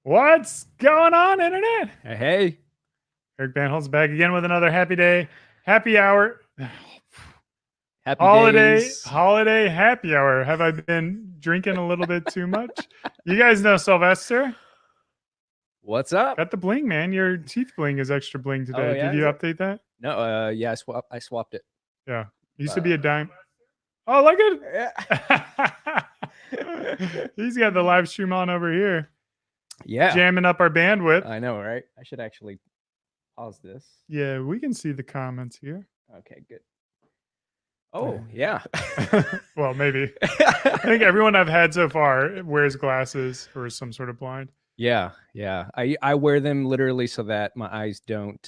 What's going on, internet? Hey. Eric Van Holt's back again with another happy day, happy hour, Happy days. holiday happy hour. Have I been drinking a little bit too much? You guys know Sylvester. What's up? Got the bling, man. Your teeth bling is extra bling today. Oh, yeah, Did you is it? update that? No, yeah, I swapped it. Yeah. It used to be a dime. Oh, look Yeah. at He's got the live stream on over here. Yeah. Jamming up our bandwidth. I know, right? I should actually pause this. Yeah, we can see the comments here. Okay, good. Oh, yeah. Well, maybe. I think everyone I've had so far wears glasses or some sort of blind. Yeah. I wear them literally so that my eyes don't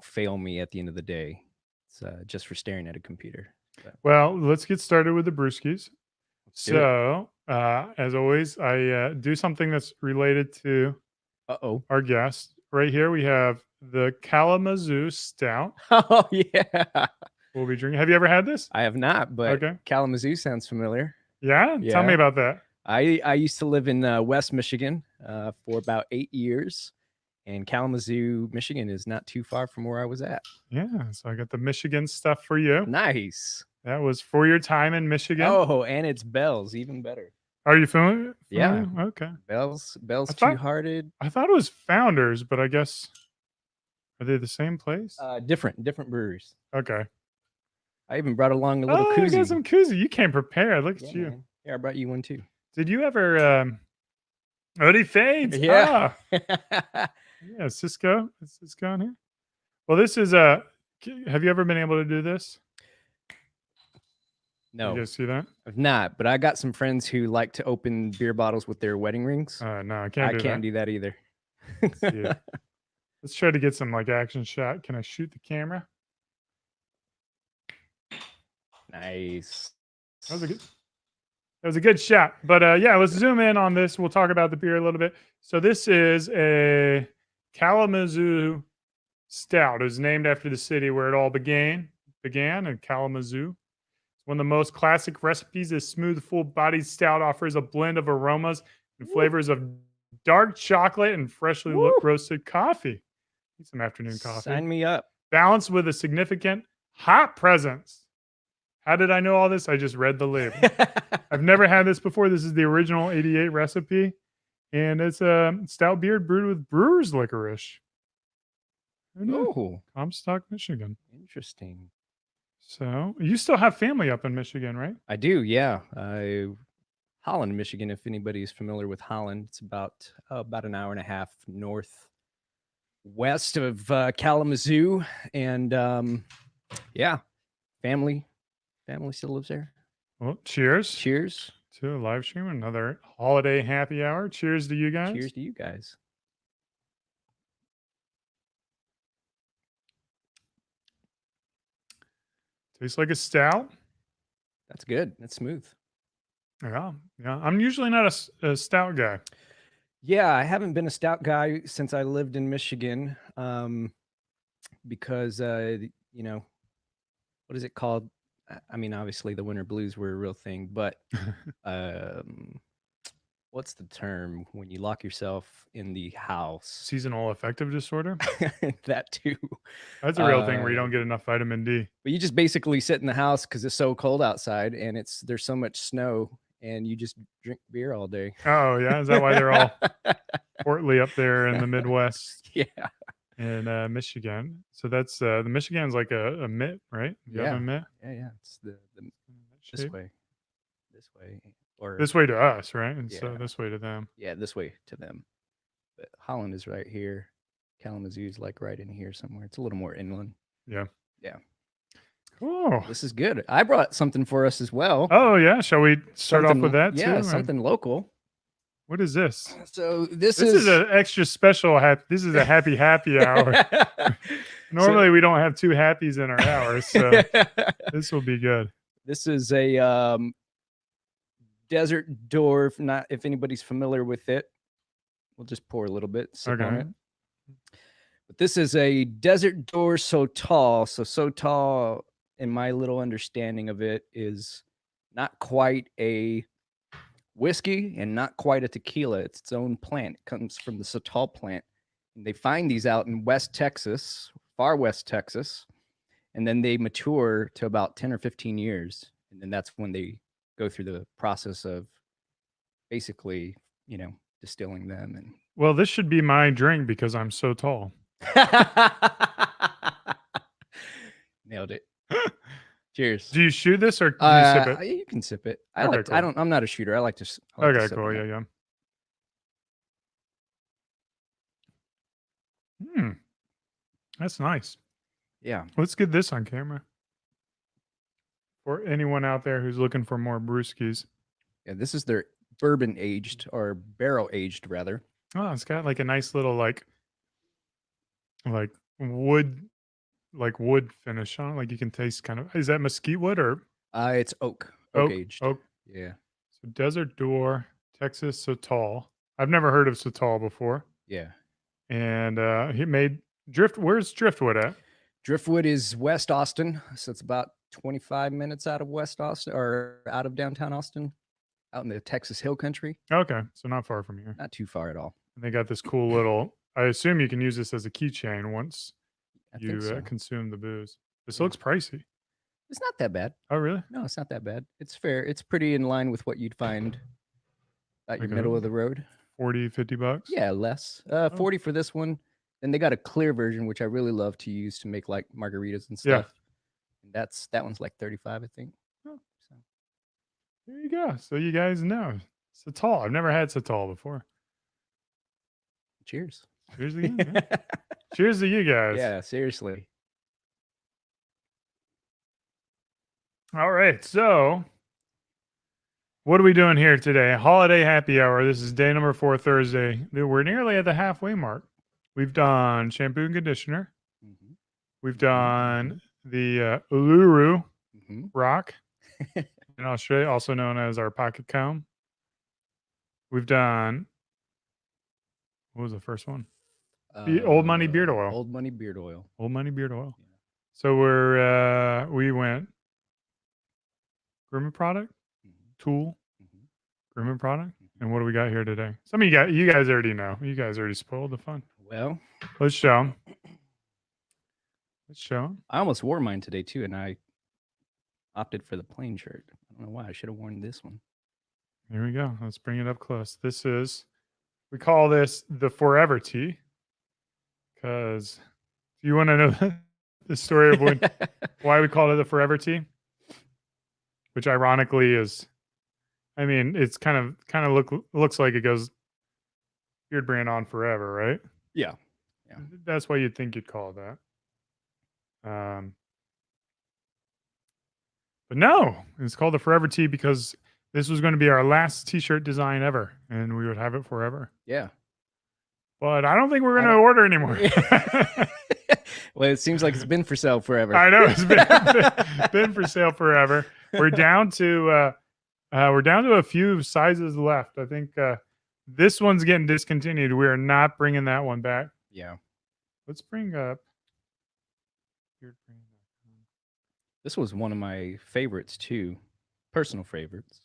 fail me at the end of the day. It's just for staring at a computer. But Well, let's get started with the brewskis. do it. So, as always, I do something that's related to Uh-oh. our guest. Right here, we have the Kalamazoo Stout. Oh, yeah. We'll be drinking. Have you ever had this? I have not, but Okay. Kalamazoo sounds familiar. Yeah? Tell me Yeah. about that. I used to live in West Michigan for about 8 years, and Kalamazoo, Michigan is not too far from where I was at. Yeah. So I got the Michigan stuff for you. Nice. That was for your time in Michigan. Oh, and it's Bell's, even better. Are you familiar? Yeah. Okay. Bell's thought- Two-Hearted. I thought it was Founders, but I guess are they the same place? Different breweries. Okay. I even brought along a little I koozie. got some koozie. You came prepared. Look at you. Man. Yeah, I brought you one too. Did you ever Odie Fades? Yeah. Yeah, Cisco. Is Cisco on here? Well, this is have you ever been able to do this? No, You guys see that? I've not, but I got some friends who like to open beer bottles with their wedding rings. No, I I can't can't do do that either. that. Let's try to get some like action shot. Can I shoot the camera? Nice. That was a good shot. But yeah, let's zoom in on this. We'll talk about the beer a little bit. So this is a Kalamazoo Stout. It was named after the city where it all began in Kalamazoo. It's one of the most classic recipes. This smooth, full-bodied stout offers a blend of aromas and flavors of dark chocolate and freshly roasted coffee. Need some afternoon coffee. Sign me up. Balanced with a significant hot presence. How did I know all this? I just read the label. I've never had this before. This is the original 88 recipe. And it's a stout beer brewed with brewer's licorice. Oh, Comstock, Michigan. interesting. So you still have family up in Michigan, right? I do, yeah. Holland, Michigan. If anybody's familiar with Holland, it's about an hour and a half northwest of Kalamazoo, and yeah, family still lives there. Well, cheers. Cheers. To a live stream, another holiday happy hour. Cheers to you guys. Cheers to you guys. Tastes like a stout. That's good. That's smooth. Yeah. I'm usually not a stout guy. Yeah, I haven't been a stout guy since I lived in Michigan, because you know, what is it called? I mean, obviously the winter blues were a real thing, but what's the term when you lock yourself in the house? Seasonal affective disorder. That too. That's a real thing where you don't get enough vitamin D. But you just basically sit in the house because it's so cold outside and there's so much snow, and you just drink beer all day. Oh yeah, is that why they're all portly up there in the Midwest? Yeah. In Michigan. So that's the Michigan's like a mitt, right? You have Yeah. a mitt? Yeah. It's the this shape? way, or This way to us, right? And so Yeah. this way to them. yeah, this way to them. But Holland is right here. Kalamazoo is like right in here somewhere. It's a little more inland. Yeah. Yeah. Cool. This is good. I brought something for us as well. Oh yeah. Shall we start off Something- with that Yeah, too? something local. What is this? So this This is an extra special this is a happy hour. Normally we don't have two happies in our hours, so this will be good. This is a Desert Door. Not if anybody's familiar with it. We'll just pour a little bit. Sip on Okay. it. But this is a Desert Door Sotol. So Sotol, in my little understanding of it, is not quite a whiskey and not quite a tequila. It's its own plant. It comes from the Sotol plant. And they find these out in West Texas, far West Texas, and then they mature to about 10 or 15 years. And then that's when they go through the process of basically, distilling them. And Well, this should be my drink because I'm so tall. nailed it. Cheers. Do you shoot this or do you sip it? You can sip it. Okay, cool. I'm not a shooter. I like to. I like to Okay, sip cool. it. Yeah, yeah. That's nice. Yeah. Let's get this on camera for anyone out there who's looking for more brewskis. Yeah. This is their bourbon aged or barrel aged rather. Oh, it's got like a nice little like wood finish on it. Like you can taste kind of. Is that mesquite wood or It's oak oak? aged. Oak. Yeah. So Desert Door, Texas Sotol. I've never heard of Sotol before. Yeah. And he made Where's Driftwood at? Driftwood is West Austin, so it's about 25 minutes out of West Austin or out of downtown Austin, out in the Texas Hill Country. Okay, so not far from here. Not too far at all. And they got this cool little. I assume you can use this as a keychain once I you think so. consume the booze. This Yeah. looks pricey. It's not that bad. Oh, really? No, it's not that bad. It's fair. It's pretty in line with what you'd find at your Like a- middle of the road. 40, 50 bucks? Yeah, less. 40 for this one. Then they got a clear version, which I really love to use to make like margaritas and Yeah. stuff. And that one's like 35, I think. Oh. So. There you go. So you guys know. Sotol. I've never had Sotol before. Cheers. Cheers again. Yeah. Cheers to you guys. Yeah, seriously. All right. So what are we doing here today? Holiday happy hour. This is day number 4, Thursday. We're nearly at the halfway mark. We've done shampoo and conditioner. Mhm. We've done the Uluru Mhm. rock in Australia, also known as our pocket comb. We've done, what was the first one? The Old Money beard oil. Old Money beard oil. Old Money beard oil. Yeah. So we went grooming product, Mhm. tool, Mhm. grooming product. Mhm. And what do we got here today? Some of you guys already know. You guys already spoiled the fun. Well, Let's show them. Let's show them. I almost wore mine today too, and I opted for the plain shirt. I don't know why. I should have worn this one. Here we go. Let's bring it up close. We call this the Forever Tee. Because do you want to know the story of why we call it the Forever Tee? Which ironically is, I mean, it's kind of looks like it goes beard brand on forever, right? Yeah. That's why you'd think you'd call it that. But no, it's called the Forever Tee because this was going to be our last T-shirt design ever, and we would have it forever. Yeah. But I don't think we're going to order anymore. Well, it seems like it's been for sale forever. I know it's been for sale forever. We're down to a few sizes left. I think this one's getting discontinued. We are not bringing that one back. Yeah. Let's bring up. This was one of my favorites too, personal favorites.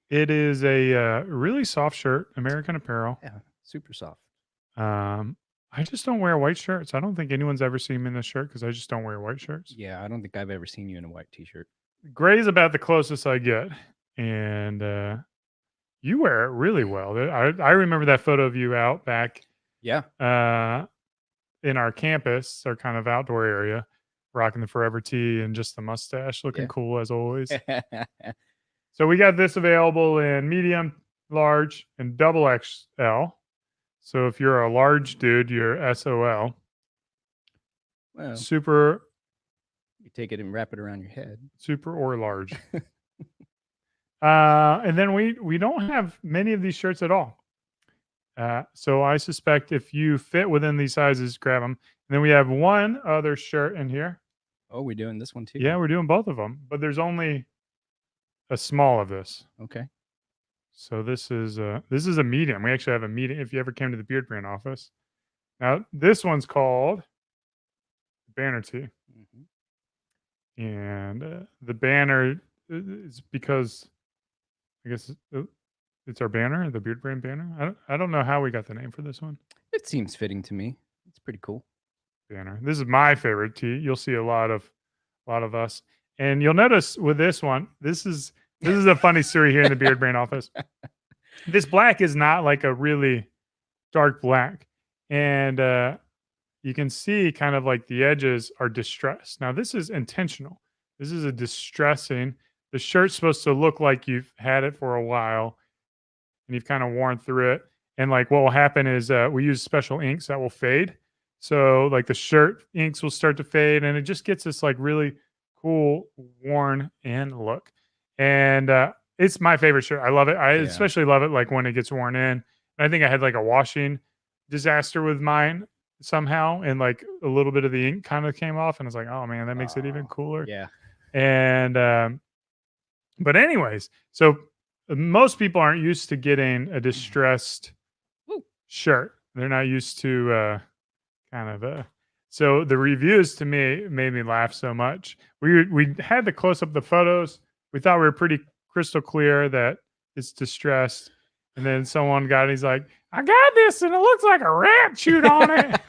It is a really soft shirt, American Apparel. Yeah, super soft. I just don't wear white shirts. I don't think anyone's ever seen me in this shirt because I just don't wear white shirts. Yeah, I don't think I've ever seen you in a white T-shirt. Gray is about the closest I get, and you wear it really well. I remember that photo of you out back. Yeah. In our campus, our kind of outdoor area, rocking the Forever Tee and just the mustache, looking cool as always. So we got this available in medium, large, and double XL. So if you're a large dude, you're SOL. Well, super. You take it and wrap it around your head. Super or large. And then we don't have many of these shirts at all. So I suspect if you fit within these sizes, grab them. And then we have one other shirt in here. Oh, we're doing this one too? Yeah, we're doing both of them. But there's only a small of this. Okay. So this is a medium. We actually have a medium if you ever came to the Beard Brand office. Now, this one's called Banner Tee. Mm-hmm. And the banner it's because I guess it's our banner, the Beard Brand banner. I don't know how we got the name for this one. It seems fitting to me. It's pretty cool. Banner. This is my favorite tee. You'll see a lot of us, and you'll notice with this one, this is a funny story here in the Beard Brand office. This black is not like a really dark black, and you can see kind of like the edges are distressed. Now this is intentional. This is a distressing. The shirt's supposed to look like you've had it for a while, and you've kind of worn through it. And like what will happen is we use special inks that will fade. So like the shirt inks will start to fade, and it just gets this like really cool worn in look. And it's my favorite shirt. I love it. I especially love it like when it gets worn in. And I think I had like a washing disaster with mine somehow, and like a little bit of the ink kind of came off, and I was like, oh man, that makes it even cooler. Yeah. And but anyways, so most people aren't used to getting a distressed shirt. They're not used to so the reviews to me made me laugh so much. We had to close up the photos. We thought we were pretty crystal clear that it's distressed. And then someone got it, he's like, I got this and it looks like a rat chewed on it.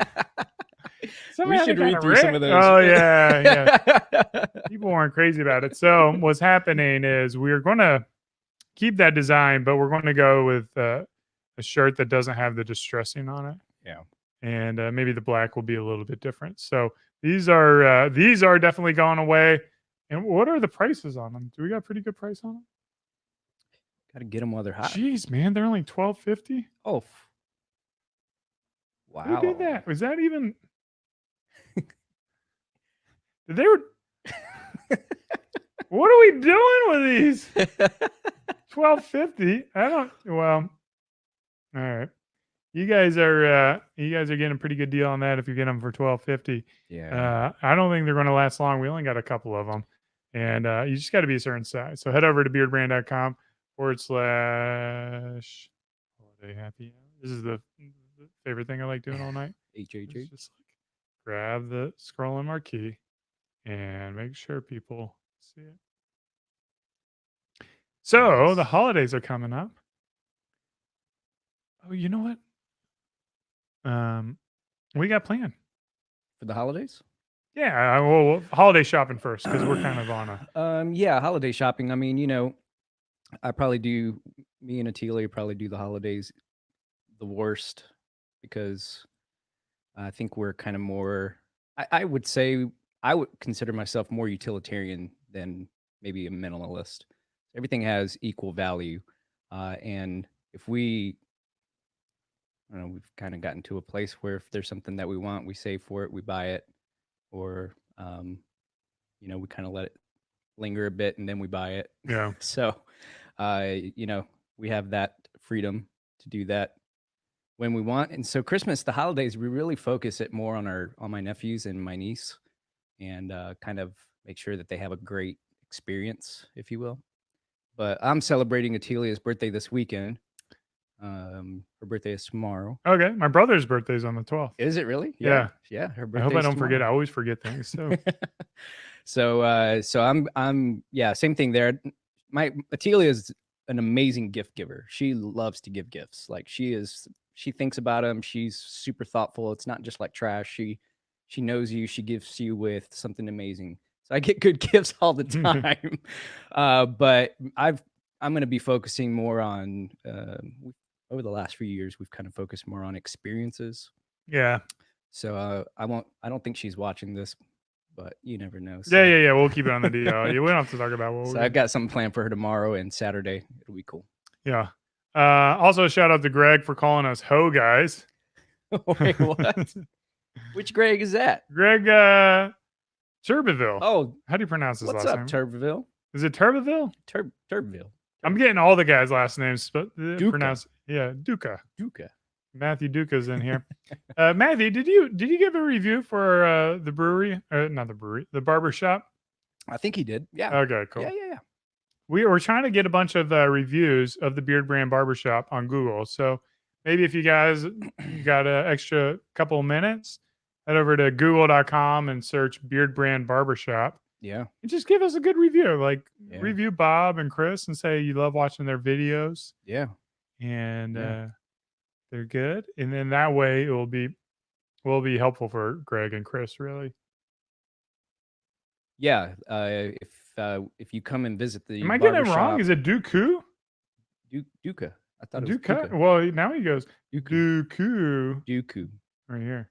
We should read through some of those. Oh yeah. People weren't crazy about it. So what's happening is we're going to keep that design, but we're going to go with a shirt that doesn't have the distressing on it. Yeah. And maybe the black will be a little bit different. So these are definitely going away. And what are the prices on them? Do we got a pretty good price on them? Got to get them while they're hot. Jeez, man, they're only $12.50. Oh, wow! Who did that? Was that even? They were. What are we doing with these? $12.50. I don't. Well, all right. You guys are getting a pretty good deal on that if you get them for $12.50. Yeah. I don't think they're going to last long. We only got a couple of them, and you just got to be a certain size. So head over to beardbrand.com/holiday happy hour. This is the favorite thing I like doing all night. HHH. Just like grab the scrolling marquee and make sure people see it. So the holidays are coming up. Oh, you know what? We got planned For the holidays? Yeah, well, holiday shopping first because we're kind of on a. Yeah, holiday shopping. I mean, I probably do. Me and Atila probably do the holidays the worst because I think we're kind of more. I would say I would consider myself more utilitarian than maybe a minimalist. Everything has equal value, and if we, I don't know, we've kind of gotten to a place where if there's something that we want, we save for it, we buy it, or we kind of let it linger a bit and then we buy it. Yeah. So, we have that freedom to do that when we want. And so Christmas, the holidays, we really focus it more on my nephews and my niece, and kind of make sure that they have a great experience, if you will. But I'm celebrating Atilia's birthday this weekend. Her birthday is tomorrow. Okay, my brother's birthday is on the 12th. Is it really? Yeah. Her birthday. I hope I don't forget. I always forget things. So, so I'm same thing there. My Atilia is an amazing gift giver. She loves to give gifts. Like she thinks about them. She's super thoughtful. It's not just like trash. She knows you. She gives you with something amazing. So I get good gifts all the time. But I'm going to be focusing more on over the last few years. We've kind of focused more on experiences. Yeah. So I don't think she's watching this, but you never know. So. Yeah. We'll keep it on the DL. We don't have to talk about what. So I've got something planned for her tomorrow and Saturday. It'll be cool. Yeah. Also, shout out to Greg for calling us ho guys. Wait, what? Which Greg is that? Greg Turbeville. Oh, how do you pronounce his last name? What's up, Turbeville? Is it Turbeville? Turbeville. I'm getting all the guys' last names, but Duca. Duca. Duca. Matthew Duca's in here. Matthew, did you give a review for the brewery? Not the brewery, the barber shop? I think he did. Yeah. Okay, cool. Yeah. We were trying to get a bunch of reviews of the Beard Brand Barbershop on Google. So maybe if you guys got an extra couple of minutes, head over to google.com and search Beard Brand Barbershop. Yeah. And just give us a good review. Like Yeah. review Bob and Chris and say you love watching their videos Yeah. and Yeah. they're good. And then that way it will be helpful for Greg and Chris, really. Yeah. If you come and visit the Am I getting it wrong? barbershop, Is it Dooku? Duca. I thought it was Duka? Duca. Well, now he goes Dooku. Dooku Dooku. right here.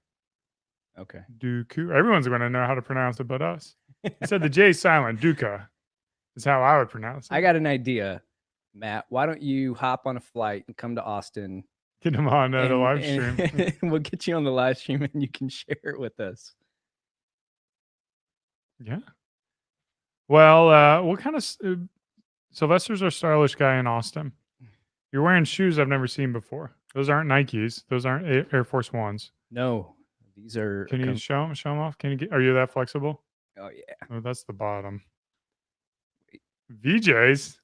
Okay. Dooku. Everyone's going to know how to pronounce it but us. He said the J is silent. Duka is how I would pronounce it. I got an idea, Matt. Why don't you hop on a flight and come to Austin? Get him on the live stream. And we'll get you on the live stream and you can share it with us. Yeah. Well, what kind of Sylvester's our stylish guy in Austin? You're wearing shoes I've never seen before. Those aren't Nikes. Those aren't Air Force Ones. No, these are. Can you show them off? Can you get? Are you that flexible? Oh yeah. Oh, that's the bottom. VJs.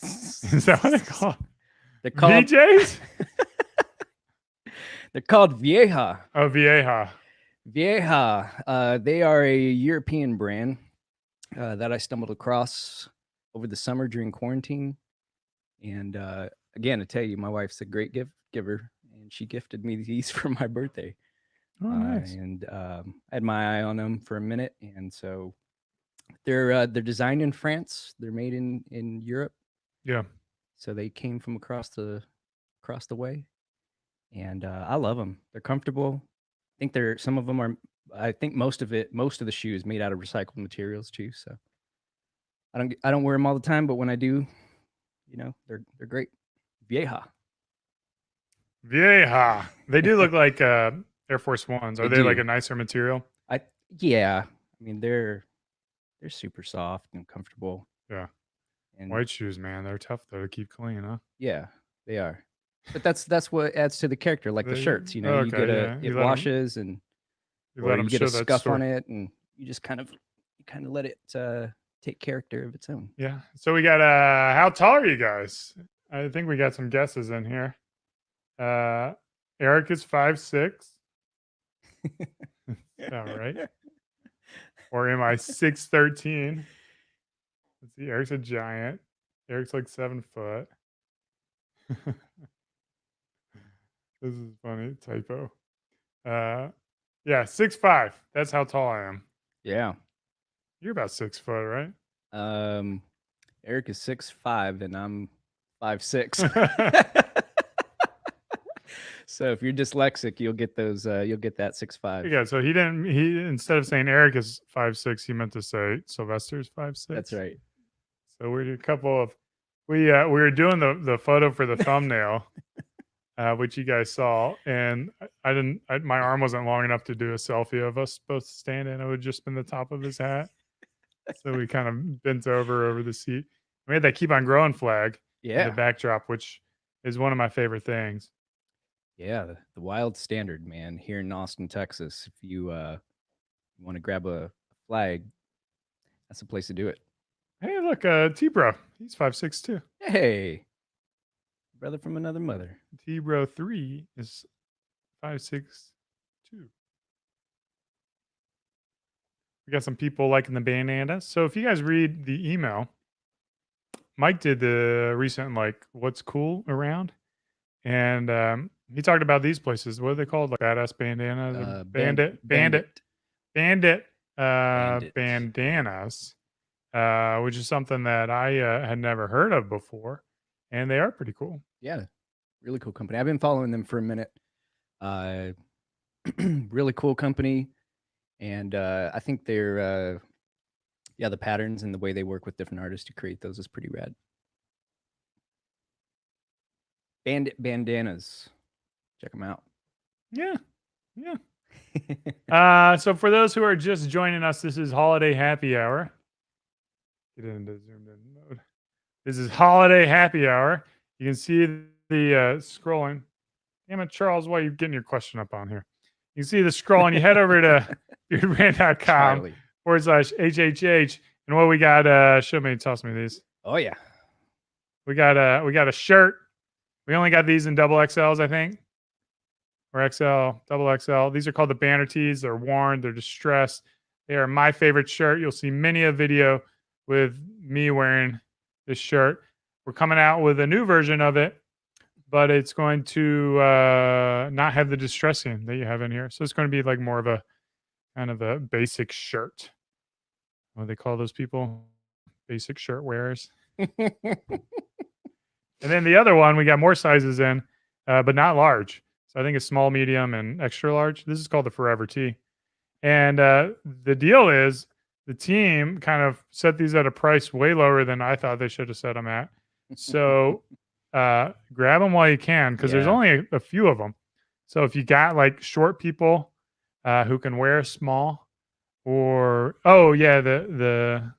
Is that what they're called? They're called VJs. They're called Vieja. Oh, Vieja. Vieja. They are a European brand that I stumbled across over the summer during quarantine. And again, to tell you, my wife's a great gift giver, and she gifted me these for my birthday. Oh, nice. And I had my eye on them for a minute, and so they're designed in France. They're made in Europe. Yeah. So they came from across the way, and I love them. They're comfortable. I think some of them are. I think most of the shoe is made out of recycled materials too. So I don't wear them all the time, but when I do, they're great. Vieja. Vieja. They do look like Air Force Ones. Are They they like do. a nicer material? Yeah. I mean, they're super soft and comfortable. Yeah. And White shoes, man. They're tough though to keep clean, huh? yeah, they are. But that's what adds to the character, like the shirts. You okay, get yeah. it washes and You or let you them get show a that scuff story. on it, and you just kind of let it take character of its own. Yeah. So we got how tall are you guys? I think we got some guesses in here. Eric is 5'6". All right. Or am I 6'13"? Let's see. Eric's a giant. Eric's like 7 foot. This is funny. Typo. Yeah, 6'5". That's how tall I am. Yeah. You're about 6 foot, right? Eric is 6'5" and I'm 5'6". So if you're dyslexic, you'll get those. You'll get that 6'5". Yeah. So he instead of saying Eric is 5'6", he meant to say Sylvester's 5'6". That's right. So we're a couple of we were doing the photo for the thumbnail, which you guys saw, and my arm wasn't long enough to do a selfie of us both standing. It would just been the top of his hat. So we kind of bent over the seat. We had that Keep on Growing flag in the backdrop, which is one of my favorite things. Yeah, the Wild Standard, man, here in Austin, Texas. If you want to grab a flag, that's the place to do it. Hey, look, T-Bro. He's 5'6" too. Hey, brother from another mother. T-Bro 3 is 5'6" too. We got some people liking the bandana. So if you guys read the email, Mike did the recent what's cool around, and he talked about these places. What are they called? Like badass bandanas, bandit bandanas, which is something that I had never heard of before, and they are pretty cool. Yeah, really cool company. I've been following them for a minute. Really cool company, and I think they're the patterns and the way they work with different artists to create those is pretty rad. Bandit bandanas, check them out. Yeah. So for those who are just joining us, this is Holiday Happy Hour. Get into zoomed in mode. This is Holiday Happy Hour. You can see the scrolling. Damn it, Charles, why are you getting your question up on here? You can see the scrolling. You head over to beardbrand.com/HHH. And what we got, toss me these. Oh yeah. We got a shirt. We only got these in double XLs, I think. Or XL, double XL. These are called the banner tees. They're worn. They're distressed. They are my favorite shirt. You'll see many a video with me wearing this shirt. We're coming out with a new version of it, but it's going to not have the distressing that you have in here. So it's going to be like more of a kind of a basic shirt. What do they call those people? Basic shirt wearers. And then the other one, we got more sizes in, but not large. So I think it's small, medium, and extra large. This is called the Forever Tee. And the deal is the team kind of set these at a price way lower than I thought they should have set them at. So grab them while you can, because there's Yeah. only a few of them. So if you got like short people who can wear small, or the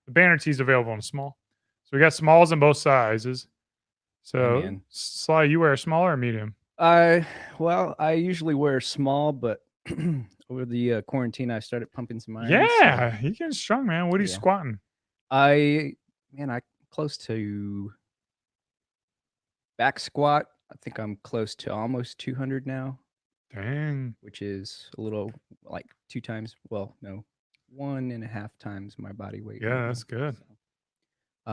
banner tee is available in small. So we got smalls in both sizes. So man. Sly, you wear a small or a medium? Well, I usually wear small, but over the quarantine, I started pumping some iron. Yeah, you getting strong, man. What are you Yeah. squatting? I close to back squat. I think I'm close to almost 200 now, Dang. which is a little like 2 times. Well, no, 1.5 times my body weight. Yeah, right that's now, good. so.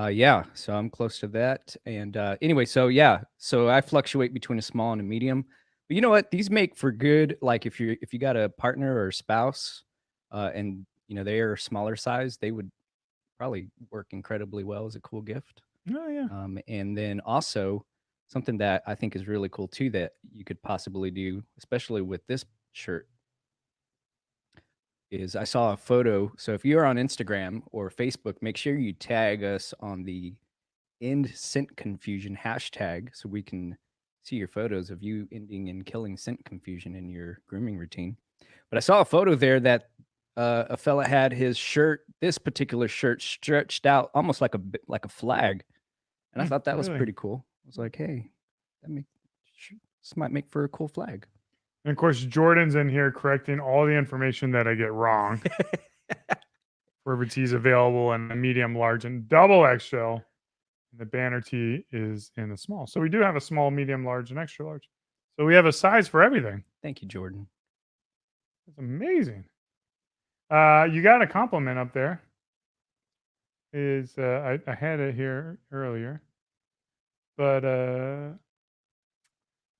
Yeah, so I'm close to that. And anyway, so I fluctuate between a small and a medium. But you know what? These make for good. Like if you got a partner or a spouse, and they are smaller size, they would probably work incredibly well as a cool gift. Oh yeah. And then also something that I think is really cool too that you could possibly do, especially with this shirt, is I saw a photo. So if you're on Instagram or Facebook, make sure you tag us on the End Scent Confusion hashtag so we can see your photos of you ending and killing scent confusion in your grooming routine. But I saw a photo there that a fella had his shirt, this particular shirt, stretched out almost like a flag, and I thought that was really? pretty cool. I was like, hey, this might make for a cool flag. And of course, Jordan's in here correcting all the information that I get wrong. Forever Tee is available in the medium, large, and double XL. And the banner tee is in the small. So we do have a small, medium, large, and extra large. So we have a size for everything. Thank you, Jordan. That's amazing. You got a compliment up there. I had it here earlier, but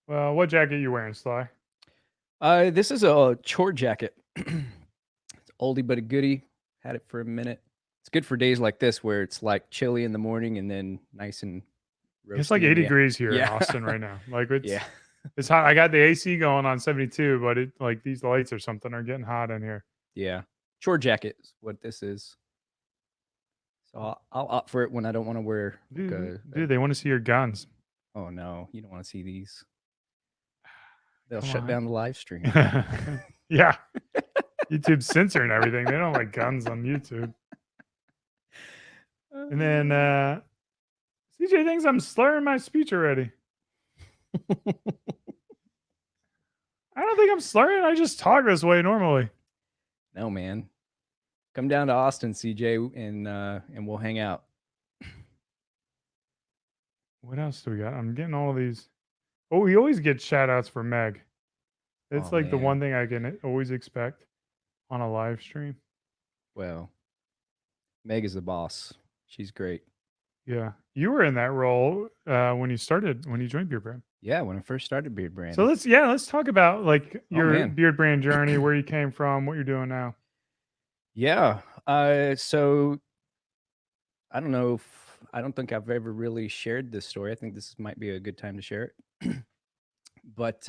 well, what jacket you wearing, Sly? This is a chore jacket. It's oldie but a goodie. Had it for a minute. It's good for days like this where it's like chilly in the morning and then nice and roasty. It's like in 80 the degrees here in Yeah. Austin right now. Like it's Yeah. it's hot. I got the AC going on 72, but it like these lights or something are getting hot in here. Yeah. Chore jacket is what this is. So I'll opt for it when I don't want to wear like Dude, they want to see your guns. Oh no, you don't want to see these. They'll Come shut on. down the live stream. Yeah. YouTube's censoring everything. They don't like guns on YouTube. And then CJ thinks I'm slurring my speech already. I don't think I'm slurring. I just talk this way normally. No, man. Come down to Austin, CJ, and we'll hang out. What else do we got? I'm getting all these. Oh, we always get shout outs for Meg. It's Oh, like the man. one thing I can always expect on a live stream. Well, Meg is the boss. She's great. Yeah. You were in that role when you joined Beard Brand. Yeah, when I first started Beard Brand. So let's talk about like your man. Beard Brand journey, where you came from, what you're doing now. Yeah. So I don't know if I don't think I've ever really shared this story. I think this might be a good time to share it. But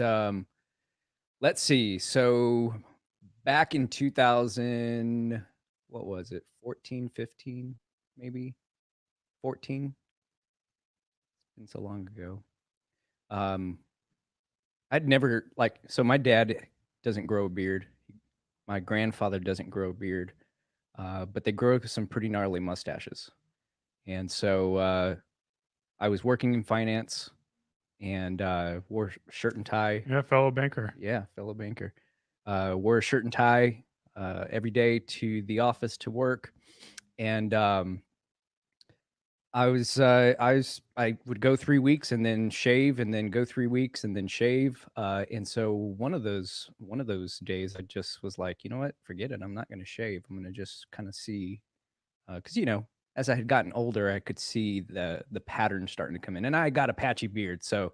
let's see. So back in 2000, what was it? 14, 15, maybe 14. It's been so long ago. I'd never so my dad doesn't grow a beard. My grandfather doesn't grow a beard, but they grow some pretty gnarly mustaches. And so I was working in finance and wore shirt and tie. Yeah, fellow banker. Yeah, fellow banker. Wore a shirt and tie every day to the office to work. And I would go 3 weeks and then shave and then go 3 weeks and then shave. And so one of those days I just was like, you know what, forget it. I'm not going to shave. I'm going to just kind of see, because as I had gotten older, I could see the pattern starting to come in, and I got a patchy beard, so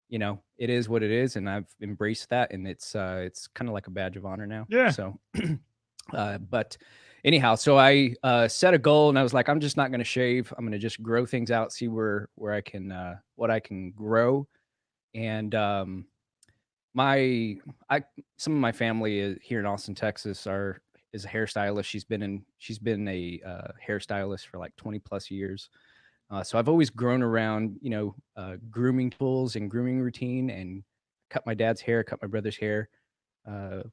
it is what it is, and I've embraced that, and it's kind of like a badge of honor now. Yeah. So, but anyhow, so I set a goal, and I was like, I'm just not going to shave. I'm going to just grow things out, see where I can what I can grow, and my I some of my family here in Austin, Texas, is a hairstylist. She's been a hairstylist for like 20 plus years. So I've always grown around, grooming tools and grooming routine, and cut my dad's hair, cut my brother's hair.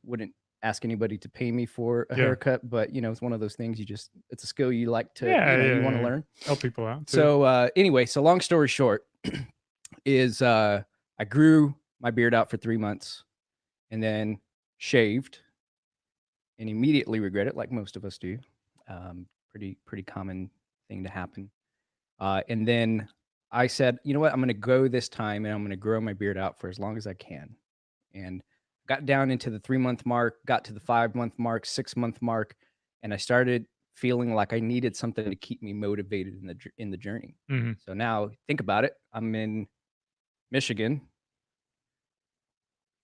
Wouldn't ask anybody to pay me for a Yeah. haircut, but it's one of those things it's a skill you like to, Yeah, you want to yeah. learn. Help people out. Too. So anyway, so long story short is I grew my beard out for 3 months and then shaved and immediately regret it, like most of us do. Pretty common thing to happen. And then I said, you know what, I'm going to go this time and I'm going to grow my beard out for as long as I can. And got down into the 3-month mark, got to the 5-month mark, 6-month mark, and I started feeling like I needed something to keep me motivated in the journey. Mm-hmm. So now think about it. I'm in Michigan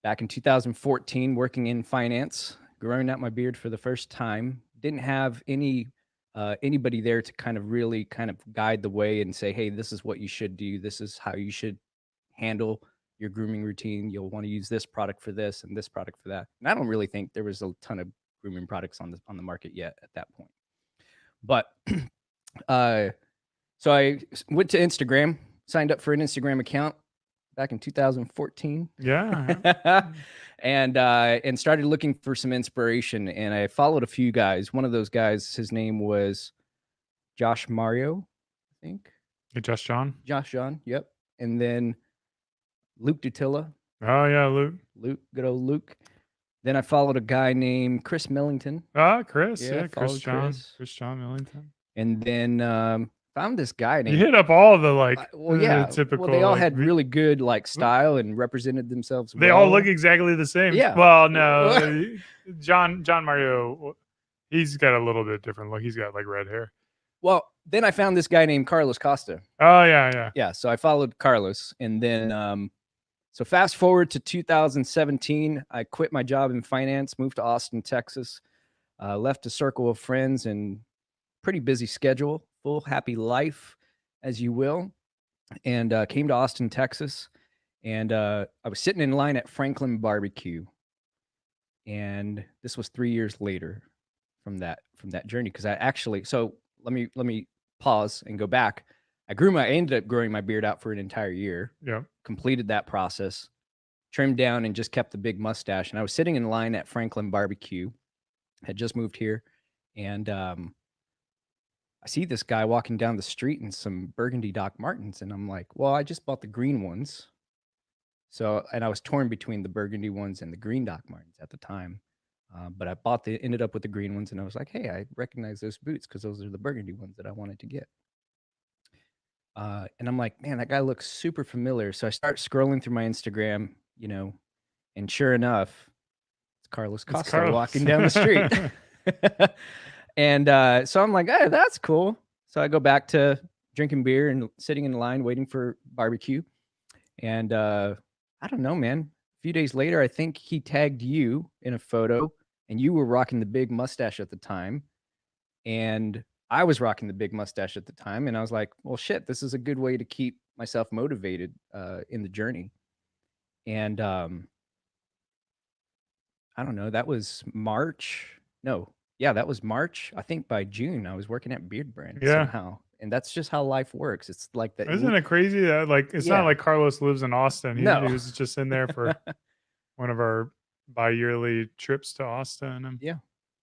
back in 2014, working in finance, growing out my beard for the first time. Didn't have anybody there to really guide the way and say, hey, this is what you should do. This is how you should handle your grooming routine. You'll want to use this product for this and this product for that. And I don't really think there was a ton of grooming products on the market yet at that point. But so I went to Instagram, signed up for an Instagram account back in 2014. Yeah. and started looking for some inspiration. And I followed a few guys. One of those guys, his name was Josh Mario, I think. Hey, Josh John. Yep. And then Luke Dutilla. Oh yeah, Luke. Good old Luke. Then I followed a guy named Chris Millington. Chris. Yeah, Chris John Millington. And then found this guy named. You hit up all the typical. Well, they all had really good style and represented themselves. They all look exactly the same. Yeah. Well, no, John Mario, he's got a little bit different look. He's got like red hair. Well, then I found this guy named Carlos Costa. Oh yeah. Yeah. So I followed Carlos, and then so fast forward to 2017, I quit my job in finance, moved to Austin, Texas, left a circle of friends and pretty busy schedule, full happy life, as you will, and came to Austin, Texas. And I was sitting in line at Franklin Barbecue, and this was 3 years later from that journey. Because I actually, so let me pause and go back. I ended up growing my beard out for an entire year. Yeah. Completed that process, trimmed down, and just kept the big mustache. And I was sitting in line at Franklin Barbecue, had just moved here, and I see this guy walking down the street in some burgundy Doc Martens, and I'm like, well, I just bought the green ones. So, and I was torn between the burgundy ones and the green Doc Martens at the time. But I ended up with the green ones, and I was like, hey, I recognize those boots because those are the burgundy ones that I wanted to get. And I'm like, man, that guy looks super familiar. So I start scrolling through my Instagram, and sure enough, it's Carlos Costa walking down the street. And so I'm like, hey, that's cool. So I go back to drinking beer and sitting in line waiting for barbecue. And I don't know, man. A few days later, I think he tagged you in a photo, and you were rocking the big mustache at the time. And I was rocking the big mustache at the time, and I was like, well, shit, this is a good way to keep myself motivated in the journey. And I don't know, that was March. No, yeah, that was March. I think by June, I was working at Beard Brand somehow. And that's just how life works. It's like that. Isn't it crazy that it's not like Carlos lives in Austin. He was just in there for one of our bi-yearly trips to Austin. Yeah.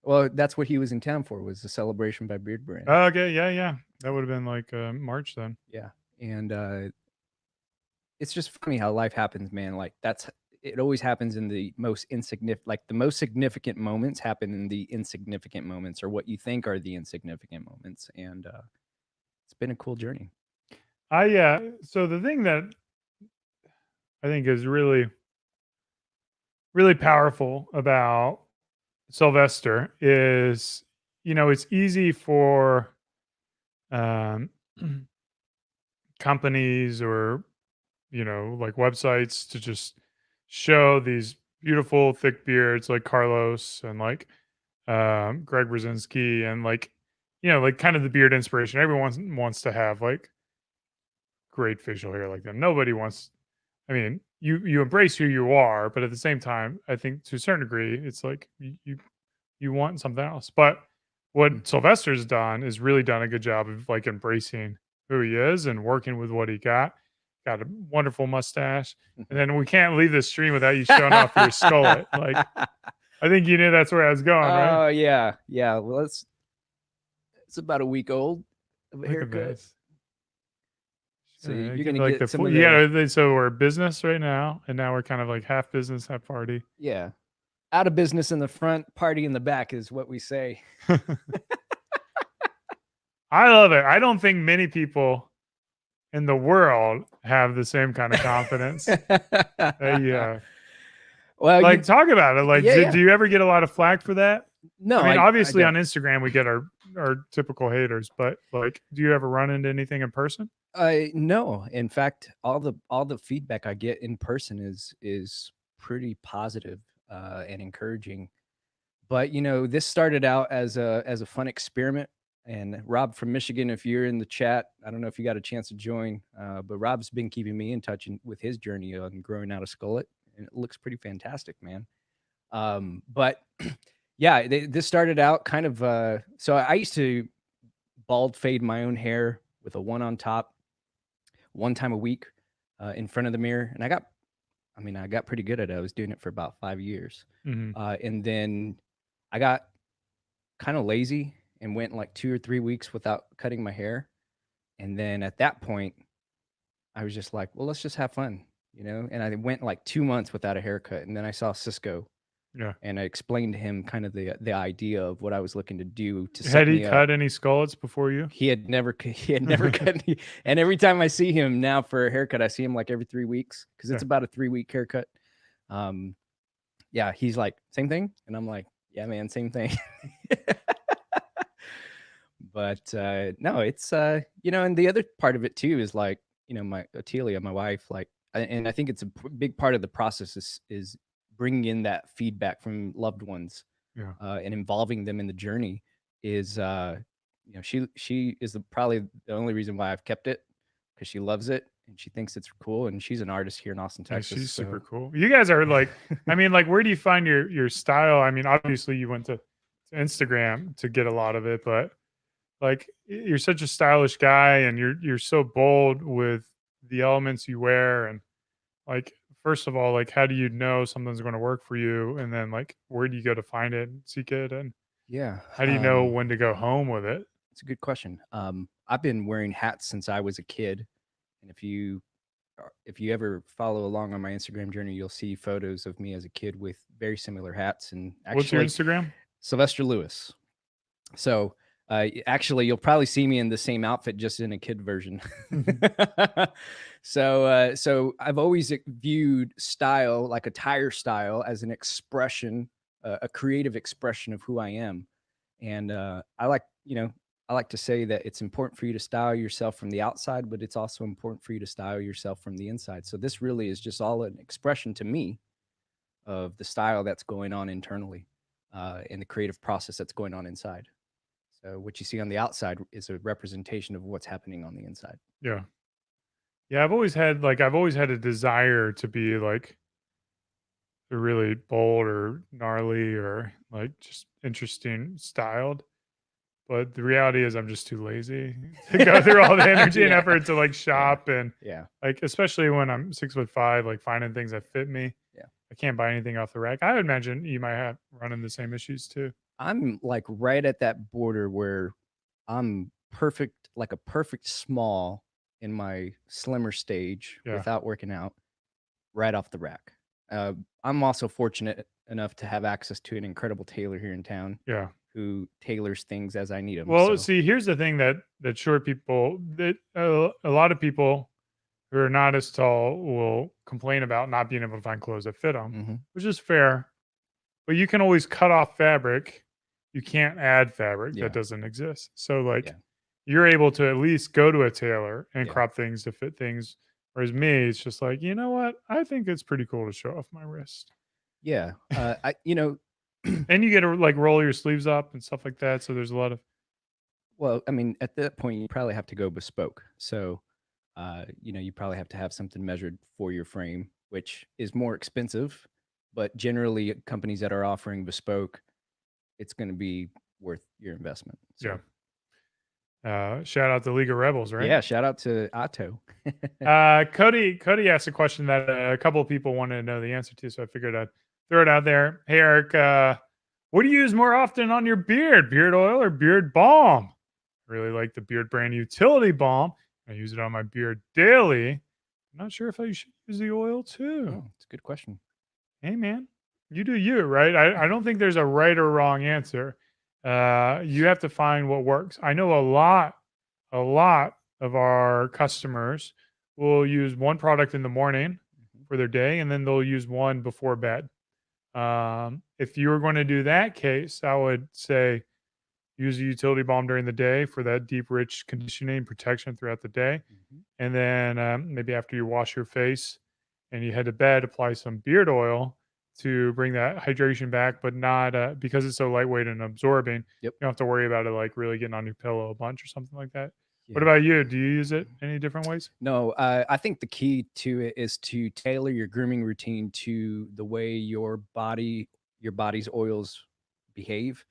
Well, that's what he was in town for, was the celebration by Beard Brand. Oh, okay. Yeah. That would have been like March then. Yeah. And it's just funny how life happens, man. Like it always happens in the most insignificant, like the most significant moments happen in the insignificant moments, or what you think are the insignificant moments. And it's been a cool journey. So the thing that I think is really, really powerful about Sylvester is, it's easy for um, companies or, like websites to just show these beautiful thick beards like Carlos and like Greg Brzezinski and like, like kind of the beard inspiration. Everyone wants to have like great facial hair like them. Nobody wants. I mean, you embrace who you are, but at the same time, I think to a certain degree, it's like you want something else. But what Mm. Sylvester's done is really done a good job of like embracing who he is and working with what he got. Got a wonderful mustache, and then we can't leave this stream without you showing off your skullet. Like, I think you knew that's where I was going, right? Oh yeah, yeah. Well, it's about a week old of a Look at haircut. this. So Yeah, you're give gonna like get some of you the gotta. So we're business right now, and now we're kind of like half business, half party. yeah, out of business in the front, party in the back is what we say. I love it. I don't think many people in the world have the same kind of confidence. Well, Like, talk about it. Like, yeah. do you ever get a lot of flack for that? No, I mean, obviously don't. on Instagram we get our typical haters, but like, do you ever run into anything in person? No. In fact, all the feedback I get in person is pretty positive and encouraging. But this started out as a fun experiment. And Rob from Michigan, if you're in the chat, I don't know if you got a chance to join, but Rob's been keeping me in touch with his journey on growing out a skullet, and it looks pretty fantastic, man. But yeah, this started out kind of. So I used to bald fade my own hair with a one on top, one time a week, in front of the mirror, and I got pretty good at it. I was doing it for about 5 years, and then I got kind of lazy and went like 2 or 3 weeks without cutting my hair. And then at that point, I was just like, well, let's just have fun, And I went like 2 months without a haircut. And then I saw Cisco. Yeah. And I explained to him kind of the idea of what I was looking to do to set Had he me up. cut any skullets before you? He had never cut any. And every time I see him now for a haircut, I see him like every 3 weeks because it's about a 3-week haircut. Yeah, he's like, same thing. And I'm like, yeah, man, same thing. But no, it's and the other part of it too is like, my Otelia, my wife, like, and I think it's a big part of the process is bringing in that feedback from loved ones, and involving them in the journey. Is she is probably the only reason why I've kept it, because she loves it and she thinks it's cool, and she's an artist here in Austin, Texas. Yeah, she's super cool. You guys are like, I mean, like, where do you find your style? I mean, obviously you went to Instagram to get a lot of it, but like, you're such a stylish guy, and you're so bold with the elements you wear, and like, first of all, like, how do you know something's going to work for you, and then like, where do you go to find it and seek it, and how do you know when to go home with it? It's a good question. I've been wearing hats since I was a kid, and if you ever follow along on my Instagram journey, you'll see photos of me as a kid with very similar hats. And actually, what's your Instagram? Sylvester Lewis. So actually, you'll probably see me in the same outfit, just in a kid version. So I've always viewed style, like attire style, as an expression, a creative expression of who I am. And I like to say that it's important for you to style yourself from the outside, but it's also important for you to style yourself from the inside. So this really is just all an expression to me of the style that's going on internally, and the creative process that's going on inside. So what you see on the outside is a representation of what's happening on the inside. Yeah. Yeah, I've always had a desire to be like really bold or gnarly or like just interesting styled. But the reality is I'm just too lazy to go through all the energy and effort to like shop and like, especially when I'm 6'5", like finding things that fit me. Yeah. I can't buy anything off the rack. I would imagine you might have running the same issues too. I'm like right at that border where I'm perfect, like a perfect small in my slimmer stage without working out, right off the rack. I'm also fortunate enough to have access to an incredible tailor here in town. Yeah. who tailors things as I need them. Well, So see, here's the thing that short people that a lot of people who are not as tall will complain about not being able to find clothes that fit them, mhm. which is fair. But you can always cut off fabric. You can't add fabric Yeah. that doesn't exist. So like Yeah. you're able to at least go to a tailor and Yeah. crop things to fit things. Whereas me, it's just like, you know what? I think it's pretty cool to show off my wrist. Yeah. I you know, And you get to like roll your sleeves up and stuff like that. So there's a lot of well, I mean, at that point, you probably have to go bespoke. So, you probably have to have something measured for your frame, which is more expensive. But generally, companies that are offering bespoke, it's going to be worth your investment. So, shout out to League of Rebels, right? yeah, shout out to Otto. Cody asked a question that a couple of people wanted to know the answer to, so I figured I'd throw it out there. Hey Eric, what do you use more often on your beard? Beard oil or beard balm? I really like the Beard Brand Utility Balm. I use it on my beard daily. I'm not sure if I should use the oil too. Oh, it's a good question. Hey man, you do you, right? I don't think there's a right or wrong answer. You have to find what works. I know a lot of our customers will use one product in the morning for their day, and then they'll use one before bed. If you were going to do that case, I would say use a utility balm during the day for that deep, rich conditioning protection throughout the day. Mhm. And then maybe after you wash your face and you head to bed, apply some beard oil to bring that hydration back, but not because it's so lightweight and absorbing. Yep. You don't have to worry about it like really getting on your pillow a bunch or something like that. What Yeah. about you? Do you use it any different ways? No, I think the key to it is to tailor your grooming routine to the way your body's oils behave,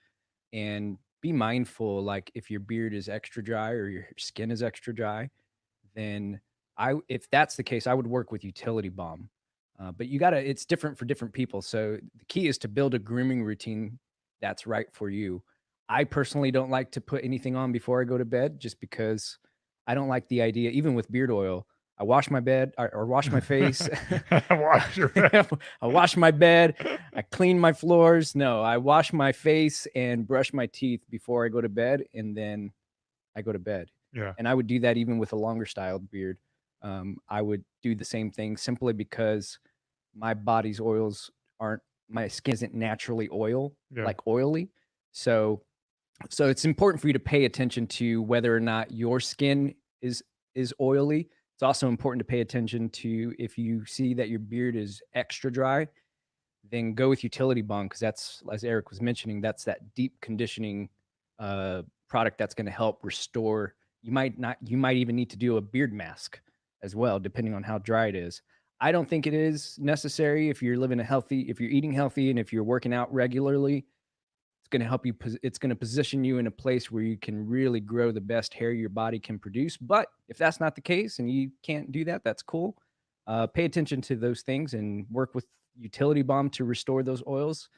and be mindful. Like if your beard is extra dry or your skin is extra dry, then if that's the case, I would work with utility balm. But it's different for different people. So the key is to build a grooming routine that's right for you. I personally don't like to put anything on before I go to bed just because I don't like the idea, even with beard oil. I wash my bed or wash my face. Wash your face. I wash my bed. I clean my floors. No, I wash my face and brush my teeth before I go to bed, and then I go to bed. Yeah. And I would do that even with a longer styled beard. I would do the same thing simply because my body's oils aren't, my skin isn't naturally Yeah. like oily. So it's important for you to pay attention to whether or not your skin is oily. It's also important to pay attention to if you see that your beard is extra dry, then go with utility balm, because that's, as Eric was mentioning, that's that deep conditioning product that's going to help restore. You might even need to do a beard mask as well, depending on how dry it is. I don't think it is necessary if you're if you're eating healthy and if you're working out regularly. It's going to help you. It's going to position you in a place where you can really grow the best hair your body can produce. But if that's not the case and you can't do that, that's cool. Pay attention to those things and work with utility balm to restore those oils.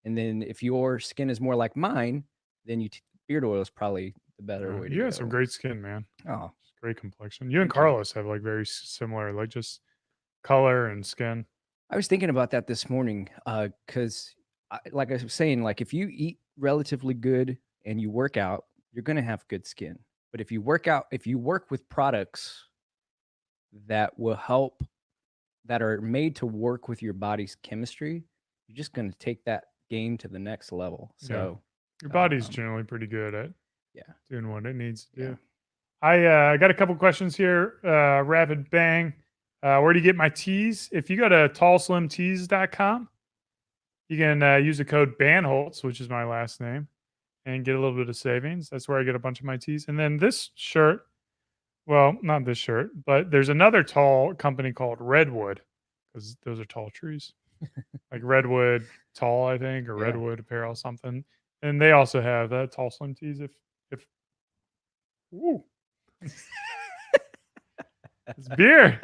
And then if your skin is more like mine, then beard oil is probably the better way to You go. have some great skin, man. Oh, Great complexion. You and thank you. Carlos have like very similar, like just color and skin. I was thinking about that this morning because, like I was saying, like if you eat relatively good and you work out, you're going to have good skin. But if you work with products that will help, that are made to work with your body's chemistry, you're just going to take that game to the next level. So Your body's generally pretty good at doing what it needs to do. I got a couple questions here. Rapid bang. Where do you get my tees? If you go to tallslimtees.com, you can use the code BANHOLTZ, which is my last name, and get a little bit of savings. That's where I get a bunch of my tees. And then this shirt, well, not this shirt, but there's another tall company called Redwood, because those are tall trees. Like Redwood Tall, I think, or Yeah. Redwood Apparel, something. And they also have tall slim tees. If woo. It's beer.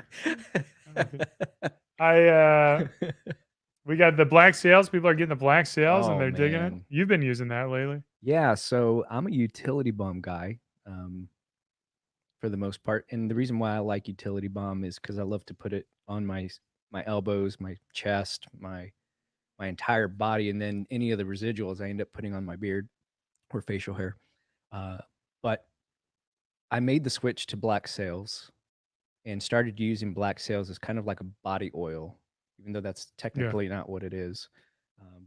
We got the black sails. People are getting the black sails and Oh, they're digging it. man. You've been using that lately. Yeah, so I'm a utility balm guy for the most part. And the reason why I like utility balm is because I love to put it on my elbows, my chest, my entire body, and then any of the residuals I end up putting on my beard. or facial hair. But I made the switch to black sails and started using black sails as kind of like a body oil, even though that's technically not what it is.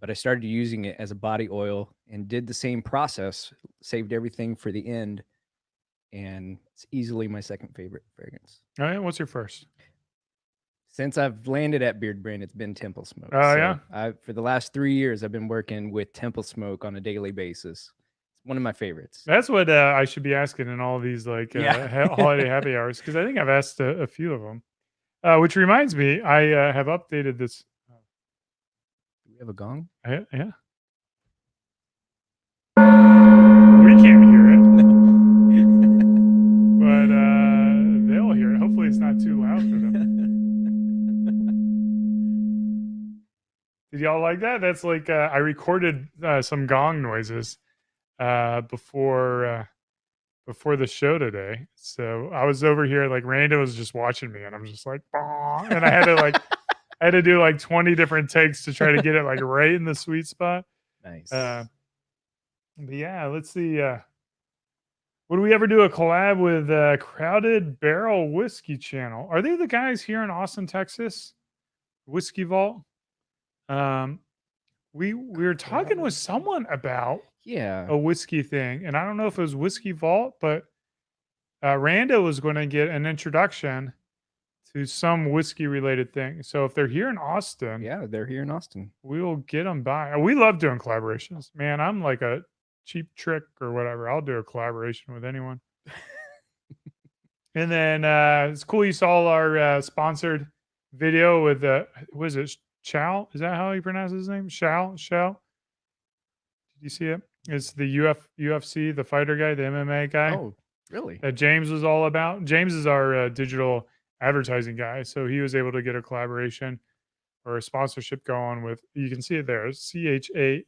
But I started using it as a body oil and did the same process, saved everything for the end, and it's easily my second favorite fragrance. All right, what's your first? Since I've landed at Beard Brand, it's been Temple Smoke. Oh, yeah? For the last 3 years, I've been working with Temple Smoke on a daily basis. It's one of my favorites. That's what I should be asking in all these like holiday happy hours, because I think I've asked a few of them. Which reminds me, I have updated this. Do we have a gong? Yeah. We can't hear it, but they'll hear it. Hopefully, it's not too loud for them. Did y'all like that? That's like I recorded some gong noises before the show today. So I was over here, like Randa was just watching me, and I'm just like, bah, and I had to like I had to do like 20 different takes to try to get it like right in the sweet spot. Nice. But yeah, let's see. Would we ever do a collab with Crowded Barrel Whiskey Channel? Are they the guys here in Austin, Texas? Whiskey Vault. We were talking with someone about Yeah. a whiskey thing, and I don't know if it was Whiskey Vault, but Randa was going to get an introduction to some whiskey related thing. So if they're here in Austin, Yeah, they're here in Austin. we will get them by. We love doing collaborations, man. I'm like a cheap trick or whatever. I'll do a collaboration with anyone. And then it's cool you saw our sponsored video with what is it? Chow? Is that how he pronounces his name? Chow? Did you see it? It's the UFC, the fighter guy, the MMA guy. Oh, really? That James was all about. James is our digital advertising guy, so he was able to get a collaboration or a sponsorship going with. You can see it there, CHAEL.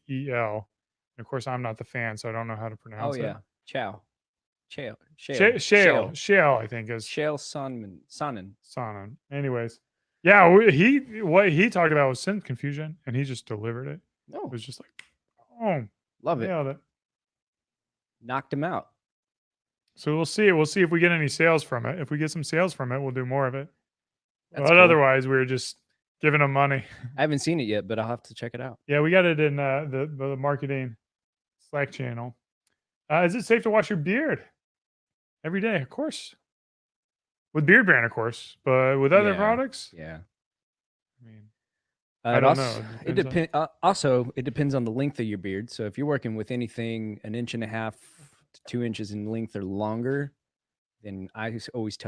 And of course, I'm not the fan, so I don't know how to pronounce it. Oh yeah, Chow, Shale, Shale, I think is Shale Sonnen. Sonnen. Anyways, yeah, what he talked about was synth confusion, and he just delivered it. No, It was just like, oh, love it. nailed it. Knocked him out. So we'll see. We'll see if we get any sales from it. If we get some sales from it, we'll do more of it. That's But cool. otherwise, we're just giving them money. I haven't seen it yet, but I'll have to check it out. Yeah, we got it in the marketing Slack channel. Is it safe to wash your beard every day? Of course. With Beard Brand, of course. But with other Yeah. products, Yeah. I mean, I don't also, know. It depends. Also, it depends on the length of your beard. So if you're working with anything 1.5 to 2 inches in length or longer, then I always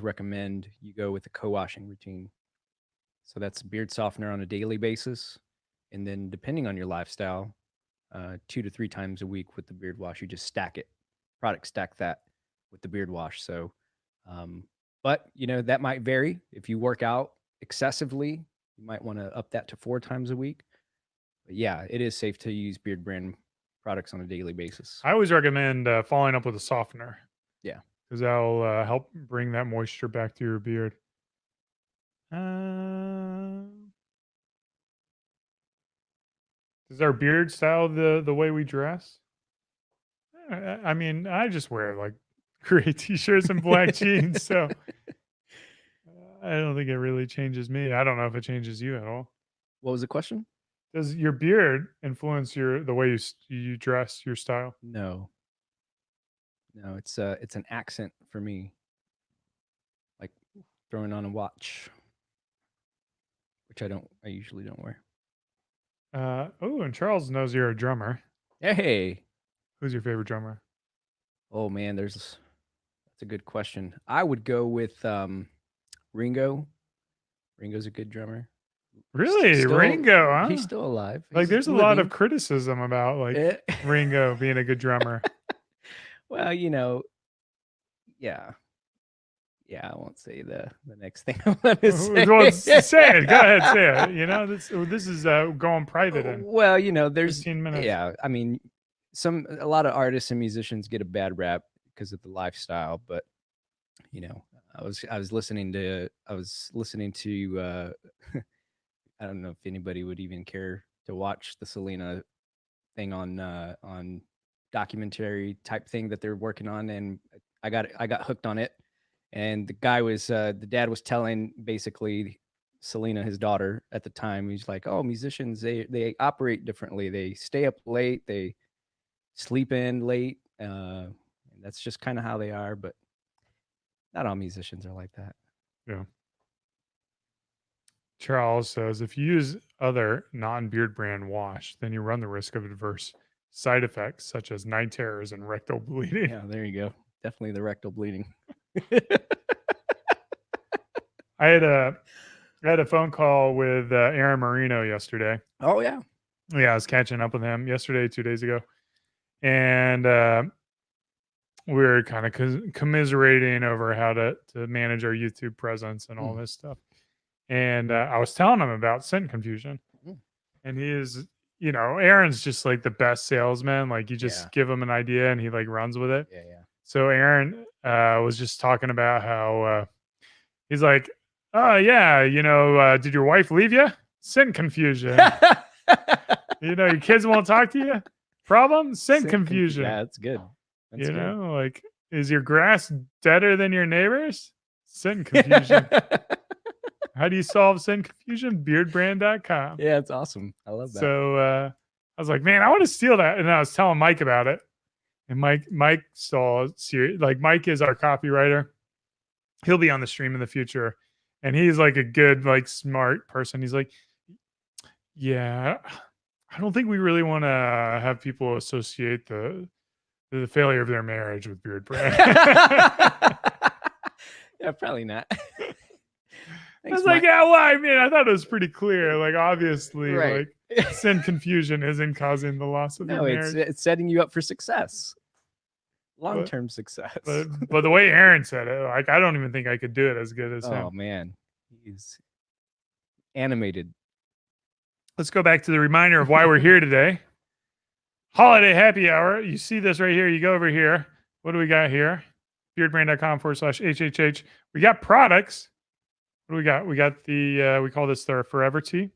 recommend you go with a co-washing routine. So that's beard softener on a daily basis, and then depending on your lifestyle, 2 to 3 times a week with the beard wash. You just stack that with the beard wash. So, but that might vary. If you work out excessively, you might want to up that to 4 times a week. But yeah, it is safe to use Beard Brand products on a daily basis. I always recommend following up with a softener. Yeah. Because that'll help bring that moisture back to your beard. Is our beard style the way we dress? I mean, I just wear like gray t-shirts and black jeans, so I don't think it really changes me. I don't know if it changes you at all. What was the question? Does your beard influence the way you dress, your style? No, it's an accent for me, like throwing on a watch, which I usually don't wear. Oh, and Charles knows you're a drummer. Hey, Who's your favorite drummer? oh man, that's a good question. I would go with Ringo. Ringo's a good drummer. Really, Still- Ringo? Huh? He's still alive. Like, He's there's a lot of living. criticism about like Eh. Ringo being a good drummer. Well, yeah, I won't say the next thing I want to say. Well, say it. Go ahead, say it. This is going private in Well, there's 15 minutes. yeah, I mean, a lot of artists and musicians get a bad rap because of the lifestyle, but I was listening to I don't know if anybody would even care to watch the Selena thing on documentary type thing that they're working on, and I got hooked on it. And the guy was the dad was telling basically Selena, his daughter at the time, he's like, "Oh, musicians they operate differently. They stay up late, they sleep in late. And that's just kind of how they are, but not all musicians are like that." Yeah. Charles says if you use other non-beard brand wash, then you run the risk of adverse side effects such as night terrors and rectal bleeding. Yeah, there you go. Definitely the rectal bleeding. I had a phone call with Aaron Marino yesterday. Oh yeah. Yeah, I was catching up with him yesterday, 2 days ago, and we were kind of commiserating over how to manage our YouTube presence and all this stuff. And I was telling him about scent confusion, and he is, Aaron's just like the best salesman. Like you just give him an idea and he like runs with it. Yeah. So Aaron was just talking about how he's like, "Oh yeah, did your wife leave you? Scent confusion. Your kids won't talk to you. Problem? Scent confusion. Yeah, that's good. That's good. Like, is your grass deader than your neighbor's? Scent confusion. How do you solve scent confusion? Beardbrand.com. Yeah, it's awesome. I love that. So I was like, man, I want to steal that. And I was telling Mike about it. And Mike saw serious. Like Mike is our copywriter. He'll be on the stream in the future. And he's like a good, like smart person. He's like, yeah, I don't think we really want to have people associate the failure of their marriage with Beard Brand. Yeah, probably not. I was like, yeah, well, I mean, I thought it was pretty clear. Like, obviously, right. like, scent confusion isn't causing the loss of your marriage. It's setting you up for success, long-term success. But the way Aaron said it, like, I don't even think I could do it as good as him. Oh man, he's animated. Let's go back to the reminder of why we're here today. Holiday happy hour. You see this right here. You go over here. What do we got here? Beardbrand.com/HHH. We got products. What do we got? We got the, we call this the Forever Tea.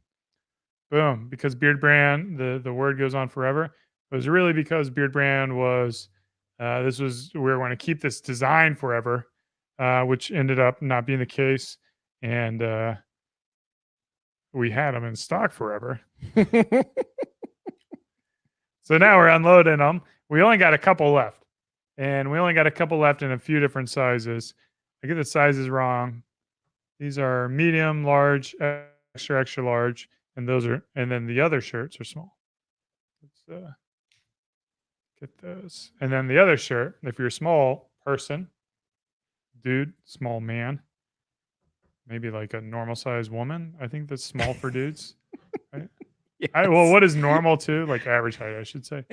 Boom. Because Beard Brand, the word goes on forever. It was really because Beard Brand was, we were going to keep this design forever, which ended up not being the case. And we had them in stock forever. So now we're unloading them. We only got a couple left. And we only got a couple left in a few different sizes. I get the sizes wrong. These are medium, large, extra, extra large, and then the other shirts are small. Let's get those. And then the other shirt, if you're a small person, dude, small man, maybe like a normal sized woman. I think that's small for dudes. Right? Yes. Well, what is normal too? Like average height, I should say.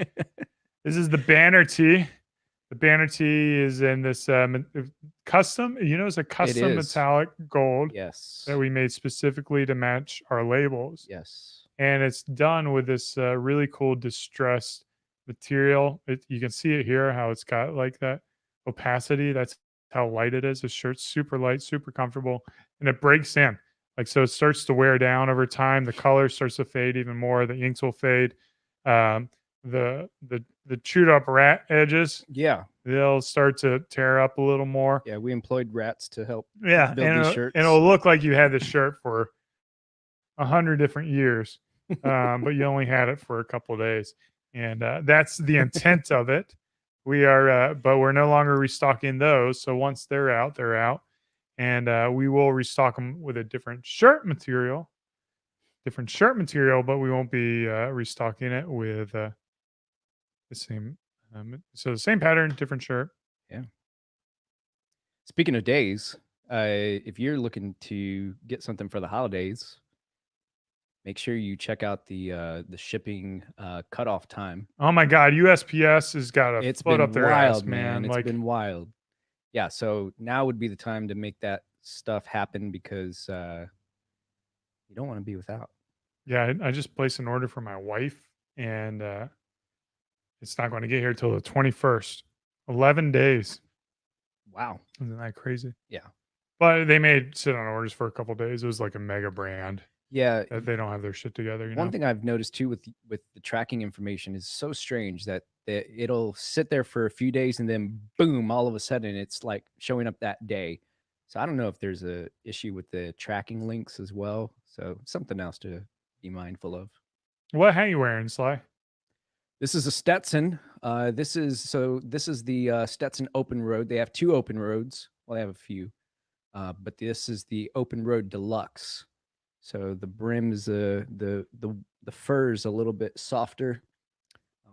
This is the banner tee. The banner tee is in this custom. It's a custom metallic gold. Yes. That we made specifically to match our labels. Yes. And it's done with this really cool distressed material. You can see it here, how it's got like that opacity. That's how light it is. The shirt's super light, super comfortable, and it breaks in. Like, so it starts to wear down over time. The color starts to fade even more. The inks will fade. The chewed up rat edges, they'll start to tear up a little more. Yeah, we employed rats to help build these shirts. And it'll look like you had this shirt for 100 different years, but you only had it for a couple of days. And that's the intent of it. We are, but we're no longer restocking those. So once they're out, they're out. And we will restock them with a different shirt material, but we won't be restocking it with the same. So the same pattern, different shirt. Yeah. Speaking of days, if you're looking to get something for the holidays, make sure you check out the shipping cutoff time. Oh my God, USPS has got a foot up their ass, man. It's been wild. Yeah, so now would be the time to make that stuff happen because you don't want to be without. Yeah, I just placed an order for my wife, and it's not going to get here till the 21st. 11 days. Wow. Isn't that crazy? Yeah. But they made sit on orders for a couple days. It was like a mega brand. Yeah. that they don't have their shit together. You One know, thing I've noticed too with the tracking information is so strange that it'll sit there for a few days and then boom, all of a sudden it's like showing up that day. So I don't know if there's a issue with the tracking links as well. So something else to be mindful of. what hat you wearing, Sly? This is a Stetson. This is the Stetson Open Road. They have 2 open roads. Well, they have a few, but this is the Open Road Deluxe. So the brim's the fur's a little bit softer.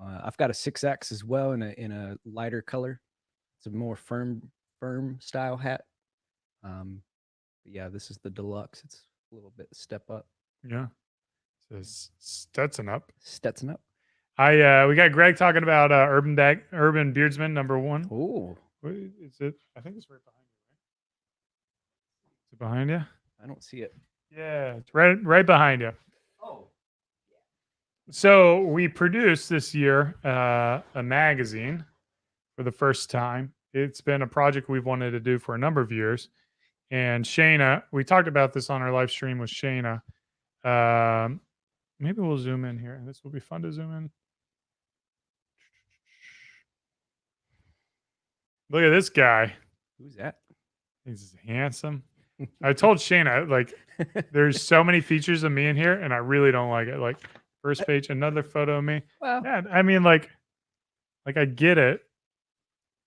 I've got a 6X as well in a lighter color. It's a more firm style hat. But yeah, this is the deluxe. It's a little bit step up. Yeah, says Stetson up. Stetson up. We got Greg talking about Urban Beardsman #1. Oh, Is it? I think it's right behind you. Right? Is it behind you? I don't see it. Yeah, it's right behind you. Oh, So we produced this year a magazine for the first time. It's been a project we've wanted to do for a number of years. And Shayna, we talked about this on our live stream with Shayna. Maybe we'll zoom in here. This will be fun to zoom in. Look at this guy. who's that? He's handsome. I told Shayna, like, there's so many features of me in here, and I really don't like it. Like, first page, another photo of me. Well, Yeah, I mean, like I get it.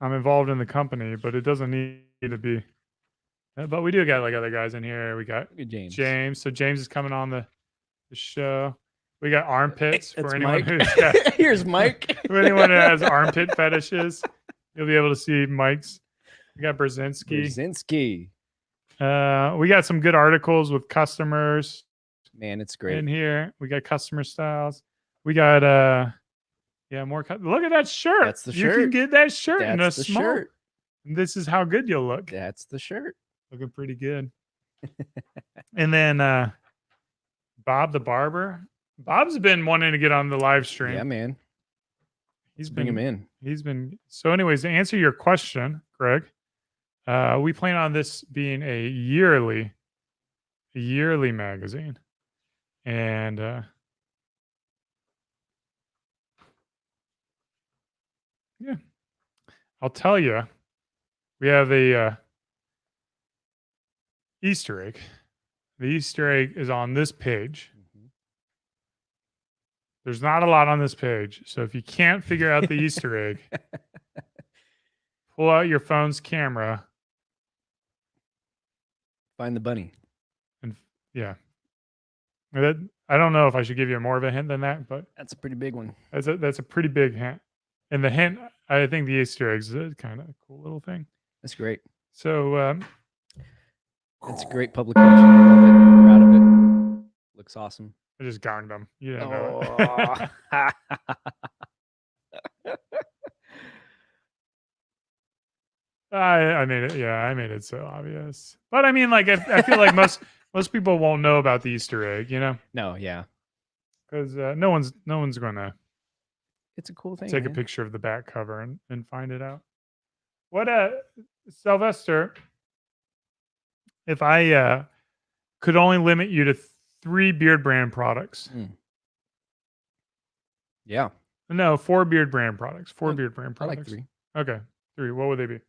I'm involved in the company, but it doesn't need to be. But we do got like other guys in here. We got look at James. James. So James is coming on the show. We got armpits for That's anyone Mike. who's got, Here's Mike. for anyone who has armpit fetishes. You'll be able to see Mike's. We got Brzezinski. Brzezinski. We got some good articles with customers Man, it's great. in here. We got customer styles. We got more. Look at that shirt. That's the You can shirt. get that shirt in a That's the small. shirt. This is how good you'll look. That's the shirt. Looking pretty good. And then Bob the barber. Bob's been wanting to get on the live stream. Yeah, man. He's Bring him in. He's been so. Anyways, to answer your question, Greg, we plan on this being a yearly magazine, and yeah, I'll tell you, we have a Easter egg. The Easter egg is on this page. Mhm. There's not a lot on this page, so if you can't figure out the Easter egg, pull out your phone's camera. Find the bunny. And yeah, I don't know if I should give you more of a hint than that, but That's a pretty big one. that's a pretty big hint. And the hint, I think the Easter egg is a kind of cool little thing. That's great. So It's a great publication. I love it. Proud of it. Looks awesome. I just gonged them. You didn't know Oh. it. I made it. Yeah, I made it so obvious. But I mean, like, I feel like most people won't know about the Easter egg, you know, No, yeah. because no one's gonna It's a cool thing. take a man. picture of the back cover and find it out. What Sylvester, if I could only limit you to 3 beard brand products. Yeah. No, 4 beard brand products. 4 Oh, beard brand I products. like 3. Okay. 3. What would they be?